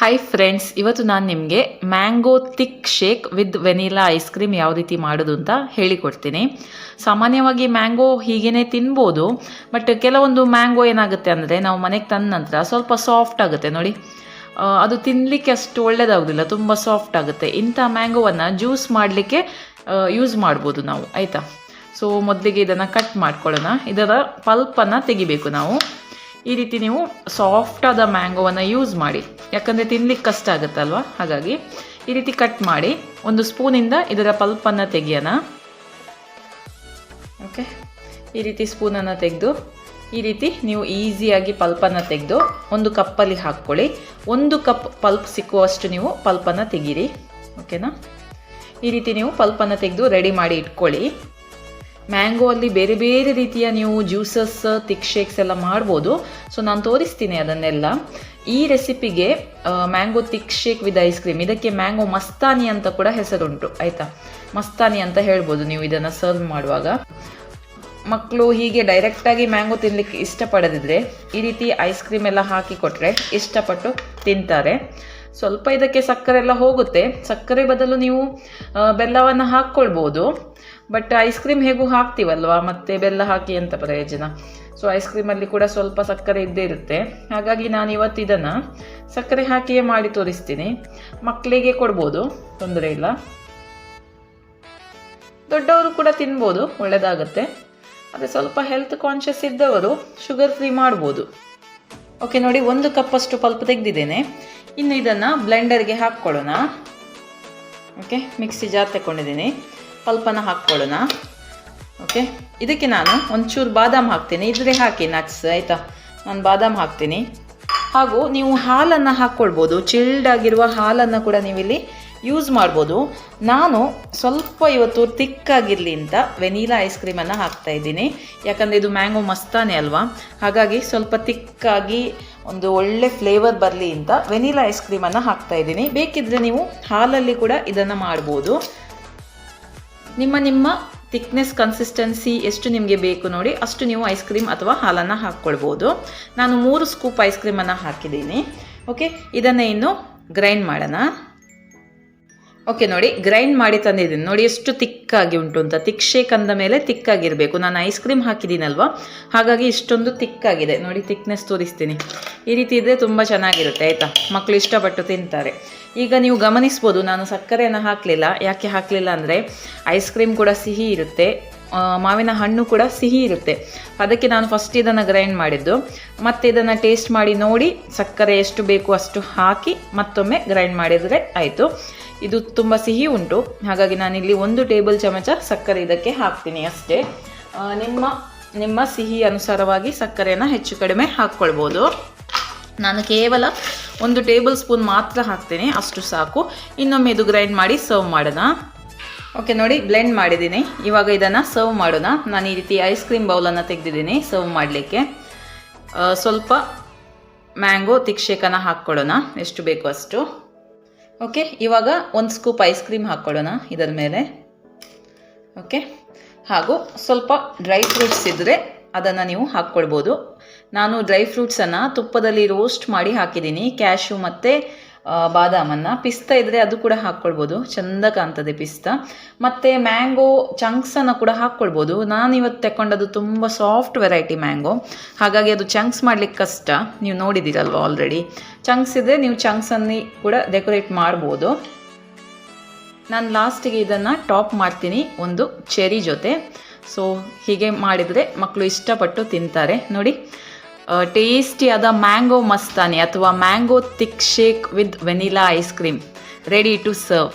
Hi friends, ಇವತ್ತು ನಾನು ನಿಮಗೆ mango thick shake with vanilla ice cream ಯಾವ ರೀತಿ ಮಾಡೋದು ಅಂತ ಹೇಳಿಕೊಡ್ತೀನಿ. ಸಾಮಾನ್ಯವಾಗಿ ಮ್ಯಾಂಗೋ ಹೀಗೇ ತಿನ್ಬೋದು, ಬಟ್ ಕೆಲವೊಂದು ಮ್ಯಾಂಗೋ ಏನಾಗುತ್ತೆ ಅಂದರೆ ನಾವು ಮನೆಗೆ ತಂದ ನಂತರ ಸ್ವಲ್ಪ ಸಾಫ್ಟ್ ಆಗುತ್ತೆ ನೋಡಿ, ಅದು ತಿನ್ನಲಿಕ್ಕೆ ಅಷ್ಟು ಒಳ್ಳೆಯದಾಗೋದಿಲ್ಲ, ತುಂಬ ಸಾಫ್ಟ್ ಆಗುತ್ತೆ. ಇಂಥ ಮ್ಯಾಂಗೋವನ್ನು ಜ್ಯೂಸ್ ಮಾಡಲಿಕ್ಕೆ ಯೂಸ್ ಮಾಡ್ಬೋದು ನಾವು, ಆಯಿತಾ. ಸೊ ಮೊದಲಿಗೆ ಇದನ್ನು ಕಟ್ ಮಾಡ್ಕೊಳ್ಳೋಣ. ಇದರ ಪಲ್ಪನ್ನು ತೆಗಿಬೇಕು ನಾವು. ಈ ರೀತಿ ನೀವು ಸಾಫ್ಟಾದ ಮ್ಯಾಂಗೋವನ್ನು ಯೂಸ್ ಮಾಡಿ, ಯಾಕಂದರೆ ತಿನ್ಲಿಕ್ಕೆ ಕಷ್ಟ ಆಗುತ್ತಲ್ವ, ಹಾಗಾಗಿ ಈ ರೀತಿ ಕಟ್ ಮಾಡಿ ಒಂದು ಸ್ಪೂನಿಂದ ಇದರ ಪಲ್ಪನ್ನು ತೆಗಿಯೋಣ. ಓಕೆ, ಈ ರೀತಿ ಸ್ಪೂನನ್ನು ತೆಗೆದು ಈ ರೀತಿ ನೀವು ಈಸಿಯಾಗಿ ಪಲ್ಪನ್ನು ತೆಗೆದು ಒಂದು ಕಪ್ಪಲ್ಲಿ ಹಾಕ್ಕೊಳ್ಳಿ. 1 ಕಪ್ ಪಲ್ಪ್ ಸಿಕ್ಕುವಷ್ಟು ನೀವು ಪಲ್ಪನ್ನು ತೆಗೀರಿ, ಓಕೆನಾ. ಈ ರೀತಿ ನೀವು ಪಲ್ಪನ್ನು ತೆಗೆದು ರೆಡಿ ಮಾಡಿ ಇಟ್ಕೊಳ್ಳಿ. ಮ್ಯಾಂಗೋ ಅಲ್ಲಿ ಬೇರೆ ಬೇರೆ ರೀತಿಯ ನೀವು ಜ್ಯೂಸಸ್, ಥಿಕ್ ಶೇಕ್ಸ್ ಎಲ್ಲ ಮಾಡ್ಬೋದು. ಸೊ ನಾನು ತೋರಿಸ್ತೀನಿ ಅದನ್ನೆಲ್ಲ. ಈ ರೆಸಿಪಿಗೆ mango thick shake with ice cream, ಇದಕ್ಕೆ ಮ್ಯಾಂಗೋ ಮಸ್ತಾನಿ ಅಂತ ಕೂಡ ಹೆಸರುಂಟು, ಆಯಿತಾ. ಮಸ್ತಾನಿ ಅಂತ ಹೇಳ್ಬೋದು ನೀವು ಇದನ್ನು ಸರ್ವ್ ಮಾಡುವಾಗ. ಮಕ್ಕಳು ಹೀಗೆ ಡೈರೆಕ್ಟಾಗಿ ಮ್ಯಾಂಗೋ ತಿನ್ನಲಿಕ್ಕೆ ಇಷ್ಟಪಡದಿದ್ರೆ ಈ ರೀತಿ ಐಸ್ ಕ್ರೀಮ್ ಎಲ್ಲ ಹಾಕಿ ಕೊಟ್ಟರೆ ಇಷ್ಟಪಟ್ಟು ತಿಂತಾರೆ. ಸ್ವಲ್ಪ ಇದಕ್ಕೆ ಸಕ್ಕರೆ ಎಲ್ಲ ಹೋಗುತ್ತೆ, ಸಕ್ಕರೆ ಬದಲು ನೀವು ಬೆಲ್ಲವನ್ನು ಹಾಕ್ಕೊಳ್ಬೋದು. ಬಟ್ ಐಸ್ ಕ್ರೀಮ್ ಹೇಗೂ ಹಾಕ್ತೀವಲ್ವಾ, ಮತ್ತು ಬೆಲ್ಲ ಹಾಕಿ ಅಂತ ಪ್ರಯೋಜನ. ಸೊ ಐಸ್ ಕ್ರೀಮಲ್ಲಿ ಕೂಡ ಸ್ವಲ್ಪ ಸಕ್ಕರೆ ಇದ್ದೇ ಇರುತ್ತೆ, ಹಾಗಾಗಿ ನಾನು ಇವತ್ತು ಇದನ್ನು ಸಕ್ಕರೆ ಹಾಕಿಯೇ ಮಾಡಿ ತೋರಿಸ್ತೀನಿ. ಮಕ್ಕಳಿಗೆ ಕೊಡ್ಬೋದು, ತೊಂದರೆ ಇಲ್ಲ. ದೊಡ್ಡವರು ಕೂಡ ತಿನ್ಬೋದು, ಒಳ್ಳೆಯದಾಗುತ್ತೆ. ಅದೇ ಸ್ವಲ್ಪ ಹೆಲ್ತ್ ಕಾನ್ಷಿಯಸ್ ಇದ್ದವರು ಶುಗರ್ ಫ್ರೀ ಮಾಡ್ಬೋದು. ಓಕೆ ನೋಡಿ, 1 ಕಪ್ಪಷ್ಟು ಪಲ್ಪ್ ತೆಗೆದಿದ್ದೇನೆ. ಇನ್ನು ಇದನ್ನು ಬ್ಲೆಂಡರ್ಗೆ ಹಾಕ್ಕೊಳ್ಳೋಣ. ಓಕೆ, ಮಿಕ್ಸಿ ಜಾರ್ ತಗೊಂಡಿದ್ದೀನಿ, ಪಲ್ಪನ್ನು ಹಾಕ್ಕೊಳ್ಳೋಣ. ಓಕೆ, ಇದಕ್ಕೆ ನಾನು ಒಂಚೂರು ಬಾದಾಮ್ ಹಾಕ್ತೀನಿ, ಇದ್ರೆ ಹಾಕಿ ನಟ್ಸ್, ಆಯಿತಾ. ನಾನು ಬಾದಾಮ್ ಹಾಕ್ತೀನಿ. ಹಾಗೂ ನೀವು ಹಾಲನ್ನು ಹಾಕ್ಕೊಳ್ಬೋದು, ಚಿಲ್ಡ್ ಆಗಿರುವ ಹಾಲನ್ನು ಕೂಡ ನೀವಿಲ್ಲಿ ಯೂಸ್ ಮಾಡ್ಬೋದು. ನಾನು ಸ್ವಲ್ಪ ಇವತ್ತು ತಿಕ್ಕಾಗಿರಲಿ ಅಂತ ವೆನಿಲಾ ಐಸ್ ಕ್ರೀಮನ್ನು ಹಾಕ್ತಾ ಇದ್ದೀನಿ, ಯಾಕಂದರೆ ಇದು ಮ್ಯಾಂಗೋ ಮಸ್ತಾನೆ ಅಲ್ವಾ, ಹಾಗಾಗಿ ಸ್ವಲ್ಪ ತಿಕ್ಕಾಗಿ ಒಂದು ಒಳ್ಳೆ ಫ್ಲೇವರ್ ಬರಲಿ ಅಂತ ವೆನಿಲಾ ಐಸ್ ಕ್ರೀಮನ್ನು ಹಾಕ್ತಾ ಇದ್ದೀನಿ. ಬೇಕಿದ್ದರೆ ನೀವು ಹಾಲಲ್ಲಿ ಕೂಡ ಇದನ್ನು ಮಾಡ್ಬೋದು. ನಿಮ್ಮ ಥಿಕ್ನೆಸ್ ಕನ್ಸಿಸ್ಟೆನ್ಸಿ ಎಷ್ಟು ನಿಮಗೆ ಬೇಕು ನೋಡಿ, ಅಷ್ಟು ನೀವು ಐಸ್ ಕ್ರೀಮ್ ಅಥವಾ ಹಾಲನ್ನು ಹಾಕ್ಕೊಳ್ಬೋದು. ನಾನು 3 ಸ್ಕೂಪ್ ಐಸ್ ಕ್ರೀಮನ್ನು ಹಾಕಿದ್ದೀನಿ. ಓಕೆ, ಇದನ್ನು ಇನ್ನು ಗ್ರೈಂಡ್ ಮಾಡೋಣ. ಓಕೆ ನೋಡಿ, ಗ್ರೈಂಡ್ ಮಾಡಿ ತಂದಿದ್ದೀನಿ ನೋಡಿ, ಎಷ್ಟು ತಿಕ್ಕಾಗಿ ಉಂಟು ಅಂತ. ಥಿಕ್ ಶೇಕ್ ಅಂದ ಮೇಲೆ ತಿಕ್ಕಾಗಿರಬೇಕು. ನಾನು ಐಸ್ ಕ್ರೀಮ್ ಹಾಕಿದ್ದೀನಲ್ವ, ಹಾಗಾಗಿ ಇಷ್ಟೊಂದು ತಿಕ್ಕಾಗಿದೆ ನೋಡಿ. ಥಿಕ್ನೆಸ್ ತೋರಿಸ್ತೀನಿ, ಈ ರೀತಿ ಇದ್ದರೆ ತುಂಬ ಚೆನ್ನಾಗಿರುತ್ತೆ, ಆಯಿತಾ. ಮಕ್ಕಳು ಇಷ್ಟಪಟ್ಟು ತಿಂತಾರೆ. ಈಗ ನೀವು ಗಮನಿಸ್ಬೋದು, ನಾನು ಸಕ್ಕರೆಯನ್ನು ಹಾಕಲಿಲ್ಲ. ಯಾಕೆ ಹಾಕಲಿಲ್ಲ ಅಂದರೆ ಐಸ್ ಕ್ರೀಮ್ ಕೂಡ ಸಿಹಿ ಇರುತ್ತೆ, ಮಾವಿನ ಹಣ್ಣು ಕೂಡ ಸಿಹಿ ಇರುತ್ತೆ, ಅದಕ್ಕೆ ನಾನು ಫಸ್ಟ್ ಇದನ್ನು ಗ್ರೈಂಡ್ ಮಾಡಿದ್ದು. ಮತ್ತು ಇದನ್ನು ಟೇಸ್ಟ್ ಮಾಡಿ ನೋಡಿ, ಸಕ್ಕರೆ ಎಷ್ಟು ಬೇಕು ಅಷ್ಟು ಹಾಕಿ ಮತ್ತೊಮ್ಮೆ ಗ್ರೈಂಡ್ ಮಾಡಿದರೆ ಆಯಿತು. ಇದು ತುಂಬ ಸಿಹಿ ಉಂಟು, ಹಾಗಾಗಿ ನಾನಿಲ್ಲಿ 1 ಟೇಬಲ್ ಚಮಚ ಸಕ್ಕರೆ ಇದಕ್ಕೆ ಹಾಕ್ತೀನಿ ಅಷ್ಟೇ. ನಿಮ್ಮ ಸಿಹಿ ಅನುಸಾರವಾಗಿ ಸಕ್ಕರೆಯನ್ನು ಹೆಚ್ಚು ಕಡಿಮೆ ಹಾಕ್ಕೊಳ್ಬೋದು. ನಾನು ಕೇವಲ 1 ಟೇಬಲ್ ಸ್ಪೂನ್ ಮಾತ್ರ ಹಾಕ್ತೀನಿ, ಅಷ್ಟು ಸಾಕು. ಇನ್ನೊಮ್ಮೆ ಇದು ಗ್ರೈಂಡ್ ಮಾಡಿ ಸರ್ವ್ ಮಾಡೋಣ. ಓಕೆ ನೋಡಿ, ಬ್ಲೆಂಡ್ ಮಾಡಿದ್ದೀನಿ. ಇವಾಗ ಇದನ್ನು ಸರ್ವ್ ಮಾಡೋಣ. ನಾನು ಈ ರೀತಿ ಐಸ್ ಕ್ರೀಮ್ ಬೌಲನ್ನು ತೆಗೆದಿದ್ದೀನಿ ಸರ್ವ್ ಮಾಡಲಿಕ್ಕೆ. ಸ್ವಲ್ಪ ಮ್ಯಾಂಗೋ ಥಿಕ್ ಶೇಕನ್ನು ಹಾಕ್ಕೊಳ್ಳೋಣ, ಎಷ್ಟು ಬೇಕೋ ಅಷ್ಟು. ಓಕೆ, ಇವಾಗ 1 ಸ್ಕೂಪ್ ಐಸ್ ಕ್ರೀಮ್ ಹಾಕ್ಕೊಳ್ಳೋಣ ಇದರ ಮೇಲೆ. ಓಕೆ, ಹಾಗೂ ಸ್ವಲ್ಪ ಡ್ರೈ ಫ್ರೂಟ್ಸ್ ಇದ್ದರೆ ಅದನ್ನು ನೀವು ಹಾಕ್ಕೊಳ್ಬೋದು. ನಾನು ಡ್ರೈ ಫ್ರೂಟ್ಸನ್ನು ತುಪ್ಪದಲ್ಲಿ ರೋಸ್ಟ್ ಮಾಡಿ ಹಾಕಿದ್ದೀನಿ, ಕ್ಯಾಶು ಮತ್ತು ಬಾದಾಮನ್ನು. ಪಿಸ್ತಾ ಇದ್ದರೆ ಅದು ಕೂಡ ಹಾಕ್ಕೊಳ್ಬೋದು, ಚೆಂದ ಕಾಣ್ತದೆ ಪಿಸ್ತಾ. ಮತ್ತು ಮ್ಯಾಂಗೋ ಚಂಕ್ಸನ್ನು ಕೂಡ ಹಾಕ್ಕೊಳ್ಬೋದು. ನಾನು ಇವತ್ತು ತಗೊಂಡದ್ದು ತುಂಬ ಸಾಫ್ಟ್ ವೆರೈಟಿ ಮ್ಯಾಂಗೋ, ಹಾಗಾಗಿ ಅದು ಚಂಕ್ಸ್ ಮಾಡಲಿಕ್ಕೆ ಕಷ್ಟ. ನೀವು ನೋಡಿದ್ದೀರಲ್ವ ಆಲ್ರೆಡಿ. ಚಂಕ್ಸ್ ಇದ್ದರೆ ನೀವು ಚಂಕ್ಸನ್ನು ಕೂಡ ಡೆಕೋರೇಟ್ ಮಾಡ್ಬೋದು. ನಾನು ಲಾಸ್ಟಿಗೆ ಇದನ್ನು ಟಾಪ್ ಮಾಡ್ತೀನಿ ಒಂದು ಚೆರಿ ಜೊತೆ. ಸೊ ಹೀಗೆ ಮಾಡಿದರೆ ಮಕ್ಕಳು ಇಷ್ಟಪಟ್ಟು ತಿಂತಾರೆ ನೋಡಿ. ಟೇಸ್ಟಿಯಾದ ಮ್ಯಾಂಗೋ ಮಸ್ತಾನಿ ಅಥವಾ mango thick shake with vanilla ice cream ready to serve.